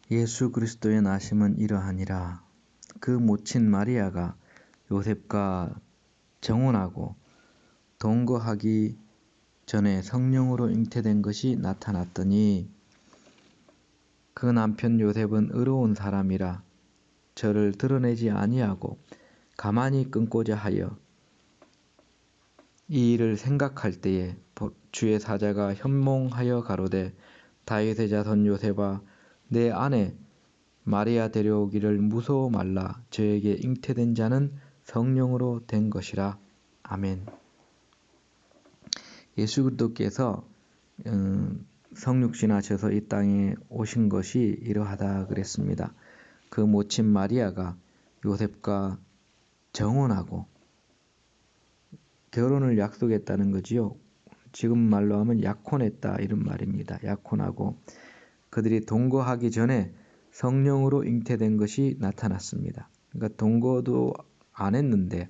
예수 그리스도의 나심은 이러하니라. 그 모친 마리아가 요셉과 정혼하고 동거하기 전에 성령으로 잉태된 것이 나타났더니 그 남편 요셉은 의로운 사람이라 저를 드러내지 아니하고 가만히 끊고자 하여 이 일을 생각할 때에 주의 사자가 현몽하여 가로되 다윗의 자손 요셉아 내 아내 마리아 데려오기를 무서워 말라. 저에게 잉태된 자는 성령으로 된 것이라. 아멘. 예수 그리스도께서 성육신하셔서 이 땅에 오신 것이 이러하다 그랬습니다. 그 모친 마리아가 요셉과 정혼하고 결혼을 약속했다는 거지요. 지금 말로 하면 약혼했다 이런 말입니다. 약혼하고 그들이 동거하기 전에 성령으로 잉태된 것이 나타났습니다. 그러니까 동거도 안 했는데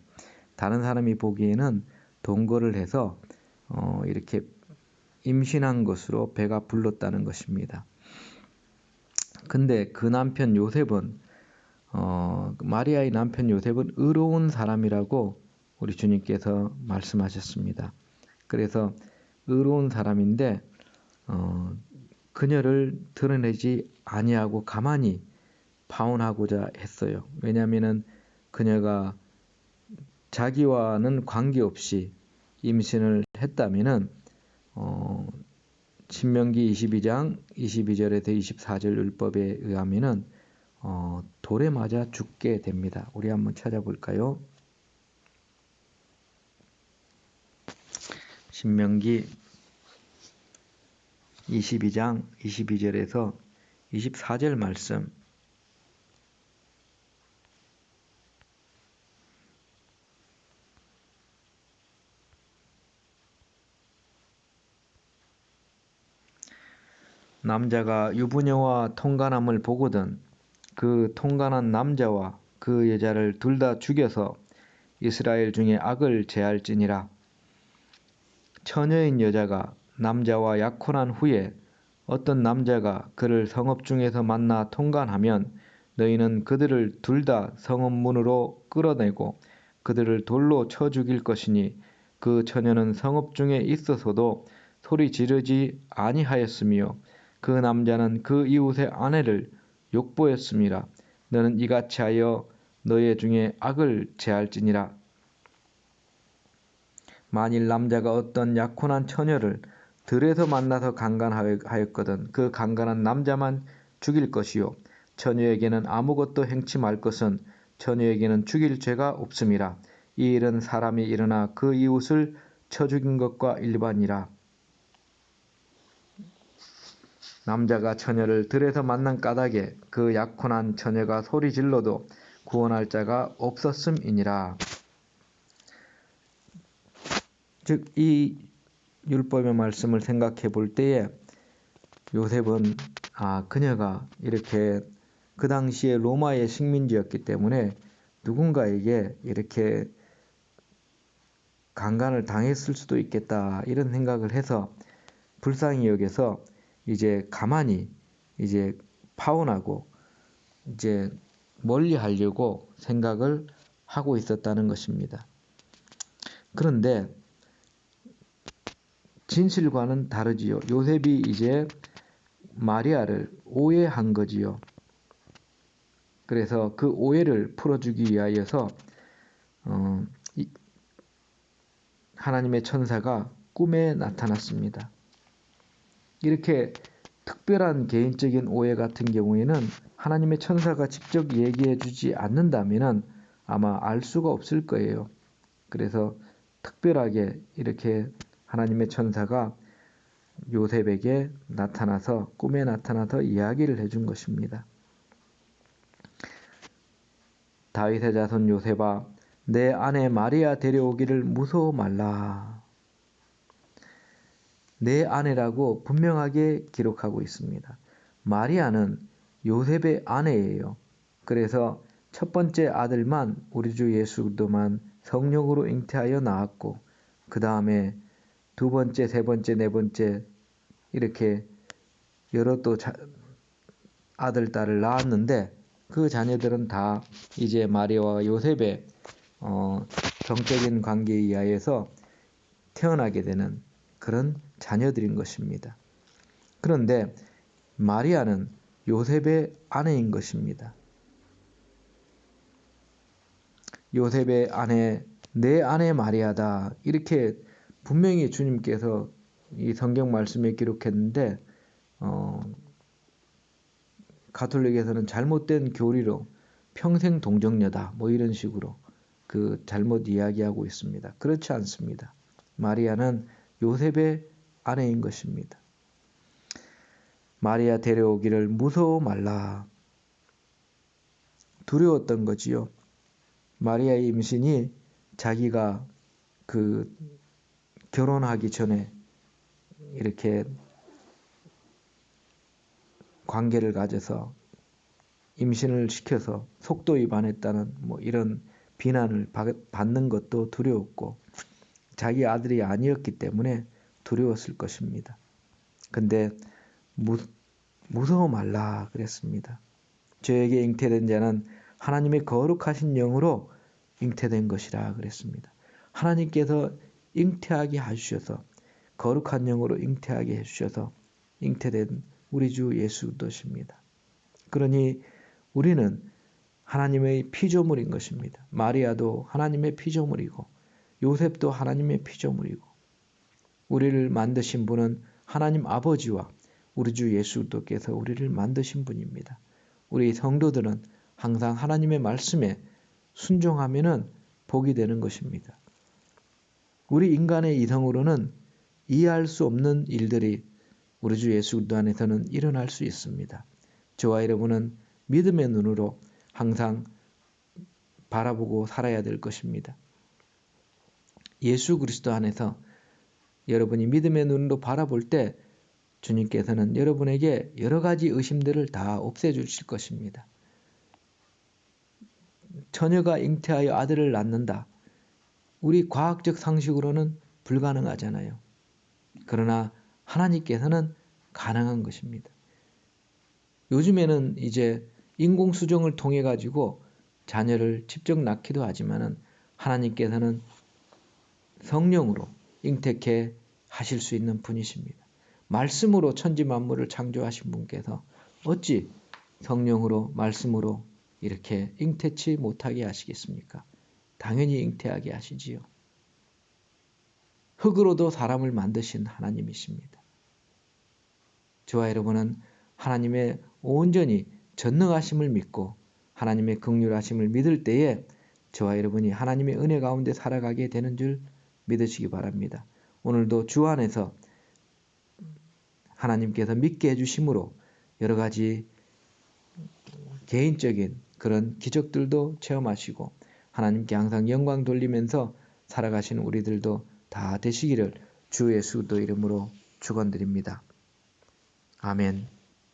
다른 사람이 보기에는 동거를 해서 이렇게 임신한 것으로 배가 불렀다는 것입니다. 근데 그 남편 요셉은 마리아의 남편 요셉은 의로운 사람이라고 우리 주님께서 말씀하셨습니다. 그래서 의로운 사람인데 그녀를 드러내지 아니하고 가만히 파혼하고자 했어요. 왜냐하면 그녀가 자기와는 관계없이 임신을 했다면은 신명기 22장 22절에서 24절 율법에 의하면은 돌에 맞아 죽게 됩니다. 우리 한번 찾아볼까요? 신명기 22장 22절에서 24절 말씀. 남자가 유부녀와 통간함을 보거든 그 통간한 남자와 그 여자를 둘 다 죽여서 이스라엘 중에 악을 제할지니라. 처녀인 여자가 남자와 약혼한 후에 어떤 남자가 그를 성읍 중에서 만나 통간하면 너희는 그들을 둘 다 성읍 문으로 끌어내고 그들을 돌로 쳐 죽일 것이니 그 처녀는 성읍 중에 있어서도 소리 지르지 아니하였으며 그 남자는 그 이웃의 아내를 욕보였음이라. 너는 이같이 하여 너희 중에 악을 제할지니라. 만일 남자가 어떤 약혼한 처녀를 들에서 만나서 강간하였거든 그 강간한 남자만 죽일 것이요 처녀에게는 아무것도 행치 말 것은 처녀에게는 죽일 죄가 없음이라. 이 일은 사람이 일어나 그 이웃을 쳐 죽인 것과 일반이라. 남자가 처녀를 들에서 만난 까닭에 그 약혼한 처녀가 소리 질러도 구원할 자가 없었음이니라. 즉 이 율법의 말씀을 생각해 볼 때에 요셉은 그녀가 이렇게 그 당시에 로마의 식민지였기 때문에 누군가에게 이렇게 강간을 당했을 수도 있겠다 이런 생각을 해서 불쌍히 여겨서 이제 가만히 이제 파혼하고 이제 멀리 하려고 생각을 하고 있었다는 것입니다. 그런데 진실과는 다르지요. 요셉이 이제 마리아를 오해한 거지요. 그래서 그 오해를 풀어주기 위하여서 하나님의 천사가 꿈에 나타났습니다. 이렇게 특별한 개인적인 오해 같은 경우에는 하나님의 천사가 직접 얘기해 주지 않는다면 아마 알 수가 없을 거예요. 그래서 특별하게 이렇게 하나님의 천사가 요셉에게 나타나서 꿈에 나타나서 이야기를 해준 것입니다. 다윗의 자손 요셉아 내 아내 마리아 데려오기를 무서워 말라. 내 아내라고 분명하게 기록하고 있습니다. 마리아는 요셉의 아내예요. 그래서 첫 번째 아들만 우리 주 예수 그리스도만 성령으로 잉태하여 낳았고 그 다음에 두 번째, 세 번째, 네 번째 이렇게 여러 또 아들, 딸을 낳았는데 그 자녀들은 다 이제 마리아와 요셉의 정적인 관계에 의하여서 태어나게 되는 그런 자녀들인 것입니다. 그런데 마리아는 요셉의 아내인 것입니다. 요셉의 아내, 내 아내 마리아다. 이렇게 분명히 주님께서 이 성경 말씀에 기록했는데 가톨릭에서는 잘못된 교리로 평생 동정녀다. 뭐 이런 식으로 그 잘못 이야기하고 있습니다. 그렇지 않습니다. 마리아는 요셉의 아내인 것입니다. 마리아 데려오기를 무서워 말라. 두려웠던 거지요. 마리아의 임신이 자기가 그 결혼하기 전에 이렇게 관계를 가져서 임신을 시켜서 속도 위반했다는 뭐 이런 비난을 받는 것도 두려웠고 자기 아들이 아니었기 때문에 두려웠을 것입니다. 근데 무서워 말라 그랬습니다. 저에게 잉태된 자는 하나님의 거룩하신 영으로 잉태된 것이라 그랬습니다. 하나님께서 잉태하게 해주셔서 거룩한 영으로 잉태하게 해주셔서 잉태된 우리 주 예수 그리스도십니다. 그러니 우리는 하나님의 피조물인 것입니다. 마리아도 하나님의 피조물이고 요셉도 하나님의 피조물이고 우리를 만드신 분은 하나님 아버지와 우리 주 예수 그리스도께서 우리를 만드신 분입니다. 우리 성도들은 항상 하나님의 말씀에 순종하면은 복이 되는 것입니다. 우리 인간의 이성으로는 이해할 수 없는 일들이 우리 주 예수 그리스도 안에서는 일어날 수 있습니다. 저와 여러분은 믿음의 눈으로 항상 바라보고 살아야 될 것입니다. 예수 그리스도 안에서 여러분이 믿음의 눈으로 바라볼 때 주님께서는 여러분에게 여러 가지 의심들을 다 없애주실 것입니다. 처녀가 잉태하여 아들을 낳는다. 우리 과학적 상식으로는 불가능하잖아요. 그러나 하나님께서는 가능한 것입니다. 요즘에는 이제 인공수정을 통해 가지고 자녀를 직접 낳기도 하지만은 하나님께서는 성령으로 잉태케 하실 수 있는 분이십니다. 말씀으로 천지 만물을 창조하신 분께서 어찌 성령으로 말씀으로 이렇게 잉태치 못하게 하시겠습니까? 당연히 잉태하게 하시지요. 흙으로도 사람을 만드신 하나님이십니다. 저와 여러분은 하나님의 온전히 전능하심을 믿고 하나님의 긍휼하심을 믿을 때에 저와 여러분이 하나님의 은혜 가운데 살아가게 되는 줄 믿으시기 바랍니다. 오늘도 주 안에서 하나님께서 믿게 해주심으로 여러 가지 개인적인 그런 기적들도 체험하시고 하나님께 항상 영광 돌리면서 살아가시는 우리들도 다 되시기를 주 예수 그리스도 이름으로 축원드립니다. 아멘.